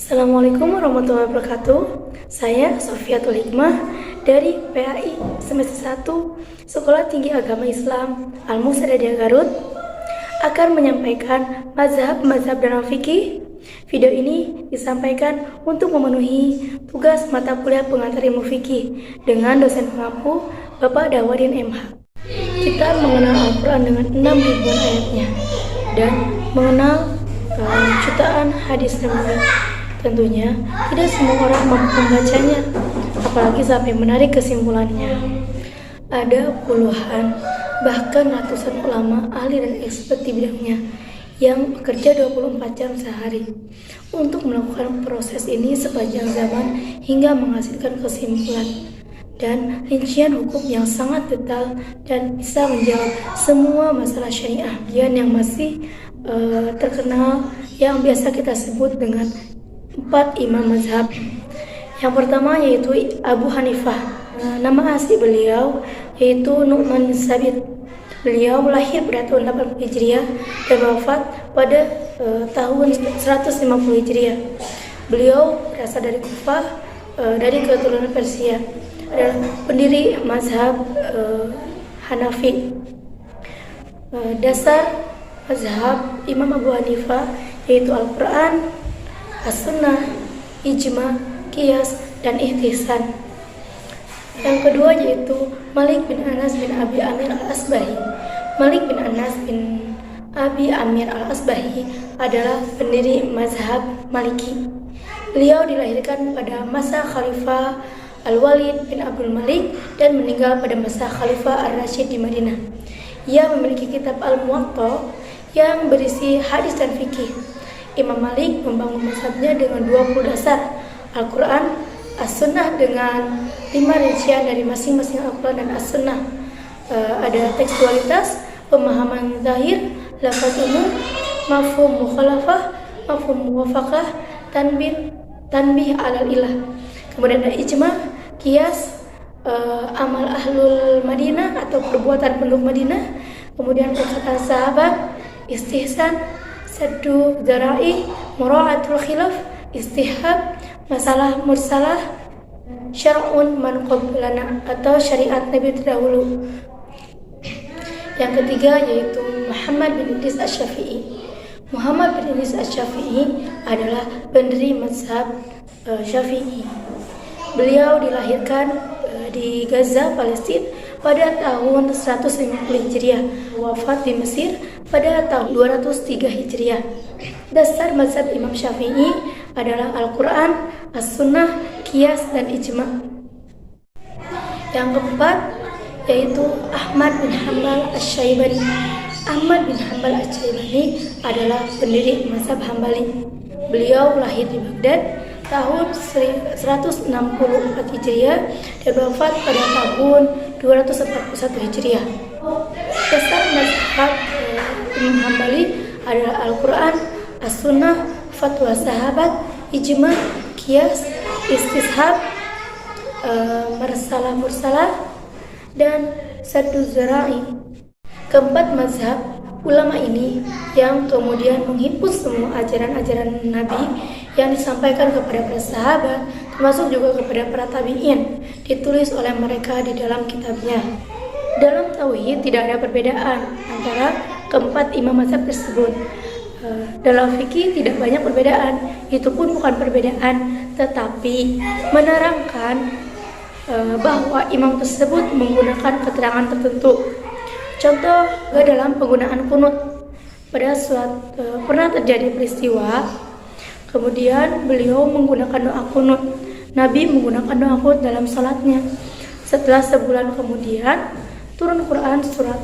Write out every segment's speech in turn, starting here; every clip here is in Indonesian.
Assalamualaikum warahmatullahi wabarakatuh. Saya Sofiatul Hikmah dari PAI semester 1 Sekolah Tinggi Agama Islam Al-Musaddiyah Garut akan menyampaikan mazhab dalam fikih. Video ini disampaikan untuk memenuhi tugas mata kuliah pengantar ilmu fikih dengan dosen pengampu Bapak Dawadin MH. Kita mengenal Al-Quran dengan 6.000 ayatnya dan mengenal jutaan hadis Nabi. Tentunya tidak semua orang mampu membacanya, apalagi sampai menarik kesimpulannya. Ada puluhan, bahkan ratusan ulama, ahli dan expert di bidangnya yang bekerja 24 jam sehari untuk melakukan proses ini sepanjang zaman hingga menghasilkan kesimpulan dan rincian hukum yang sangat detail dan bisa menjawab semua masalah syariah yang masih terkenal yang biasa kita sebut dengan 4 imam mazhab. Yang pertama yaitu Abu Hanifah. Nama asli beliau yaitu Nu'man bin Sabit. Beliau lahir pada tahun 80 Hijriah dan wafat pada tahun 150 Hijriah. Beliau berasal dari Kufah, dari keturunan Persia. Adalah pendiri mazhab Hanafi. Dasar mazhab Imam Abu Hanifah yaitu Al-Quran, As-Sunnah, Ijma, Qiyas, dan Ihtisan. Yang kedua yaitu Malik bin Anas bin Abi Amir al-Asbahi. Malik bin Anas bin Abi Amir al-Asbahi adalah pendiri mazhab Maliki. Beliau dilahirkan pada masa Khalifah Al-Walid bin Abdul Malik dan meninggal pada masa Khalifah Ar-Rasyid di Madinah. Ia memiliki kitab Al-Muwatta yang berisi hadis dan fikih. Imam Malik membangun mazhabnya dengan 20 dasar, Al-Quran, As-Sunnah dengan 5 rincian dari masing-masing Al-Quran dan As-Sunnah. Ada tekstualitas, pemahaman zahir, lafaz umum, mafhum mukhalafah, mafhum muwafaqah, tanbih alal ilah. Kemudian ada ijma, qiyas, amal ahlul Madinah atau perbuatan penduduk Madinah, kemudian perkataan sahabat, istihsan, saddu dzara'i, mura'atul khilaf, istihab, masalah mursalah, syar'un man qablana atau syariat Nabi terdahulu. Yang ketiga yaitu Muhammad bin Idris Asy-Syafi'i. Muhammad bin Idris Asy-Syafi'i adalah pendiri mazhab Syafi'i. Beliau dilahirkan di Gaza, Palestina pada tahun 150 Hijriah, wafat di Mesir pada tahun 203 Hijriah. Dasar mazhab Imam Syafi'i adalah Al-Quran, As-Sunnah, Qiyas, dan Ijma. Yang keempat yaitu Ahmad bin Hanbal Asy-Syaibani. Ahmad bin Hanbal Asy-Syaibani adalah pendiri mazhab Hambali. Beliau lahir di Baghdad tahun 164 Hijriah dan wafat pada tahun 241 Hijriah. Dasar mazhab Imam Hambali adalah Al-Quran, As-Sunnah, fatwa sahabat, ijma, qiyas, istishab, mursalah, dan saddu dzara'i. Keempat mazhab ulama ini yang kemudian menghimpun semua ajaran-ajaran Nabi yang disampaikan kepada para sahabat, termasuk juga kepada para tabi'in, ditulis oleh mereka di dalam kitabnya. Dalam tauhid tidak ada perbedaan antara keempat imam mazhab tersebut. Dalam fikih tidak banyak perbedaan, itu pun bukan perbedaan, tetapi menerangkan bahwa imam tersebut menggunakan keterangan tertentu. Contoh dalam penggunaan kunut. Pada pernah terjadi peristiwa, kemudian beliau menggunakan doa kunut. Nabi menggunakan doa kunut dalam salatnya. Setelah sebulan kemudian turun Quran surat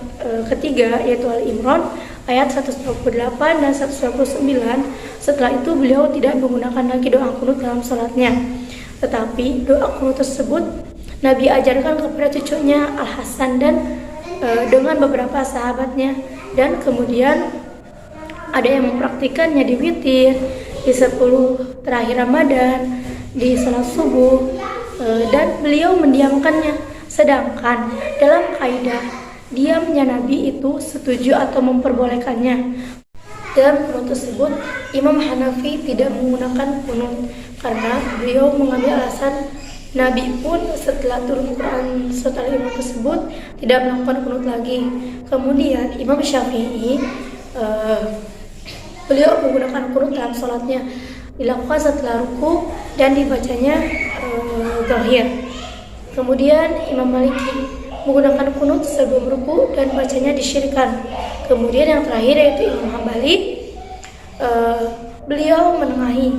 ketiga yaitu Al-Imran ayat 128 dan 129. Setelah itu beliau tidak menggunakan lagi doa kunut dalam salatnya. Tetapi doa kunut tersebut Nabi ajarkan kepada cucunya Al-Hasan dan dengan beberapa sahabatnya, dan kemudian ada yang mempraktikannya di witir, di 10 terakhir Ramadan, di salat subuh, dan beliau mendiamkannya. Sedangkan dalam kaidah diamnya Nabi itu setuju atau memperbolehkannya. Dalam kunut tersebut, Imam Hanafi tidak menggunakan kunut karena beliau mengambil alasan Nabi pun setelah turun Quran surat Al-Imran tersebut tidak melakukan kunut lagi. Kemudian Imam Syafi'i beliau menggunakan kunut dalam sholatnya, dilakukan setelah ruku dan dibacanya zahir. Kemudian Imam Maliki menggunakan kunut sebelum ruku dan bacanya disyirkan. Kemudian yang terakhir yaitu Imam Hambali, beliau menengahi.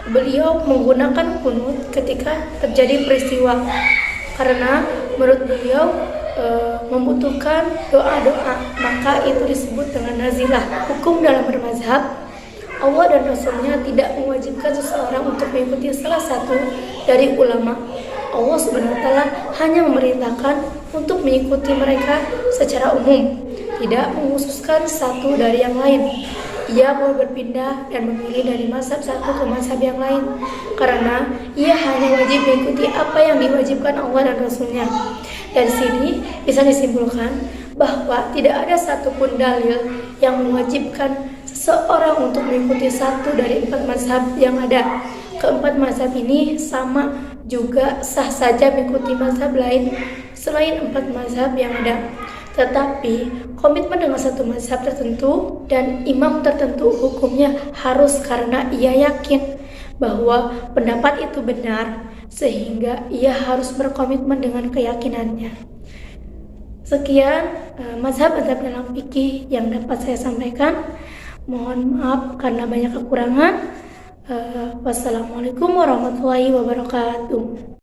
Beliau menggunakan kunut ketika terjadi peristiwa karena menurut beliau membutuhkan doa-doa, maka itu disebut dengan nazilah. Hukum dalam bermazhab, Allah dan Rasulnya tidak mewajibkan seseorang untuk mengikuti salah satu dari ulama. Allah Subhanahu wa Ta'ala hanya memerintahkan untuk mengikuti mereka secara umum, tidak mengkhususkan satu dari yang lain. Ia mau berpindah dan memilih dari mazhab satu ke mazhab yang lain karena ia hanya wajib mengikuti apa yang diwajibkan Allah dan Rasulnya. Dari sini bisa disimpulkan bahwa tidak ada satupun dalil yang mewajibkan seseorang untuk mengikuti satu dari 4 mazhab yang ada. Keempat mazhab ini sama juga sah saja mengikuti mazhab lain selain 4 mazhab yang ada. Tetapi komitmen dengan satu mazhab tertentu dan imam tertentu hukumnya harus karena ia yakin bahwa pendapat itu benar, sehingga ia harus berkomitmen dengan keyakinannya. Sekian mazhab-mazhab dalam fikih yang dapat saya sampaikan. Mohon maaf karena banyak kekurangan. Wassalamualaikum warahmatullahi wabarakatuh.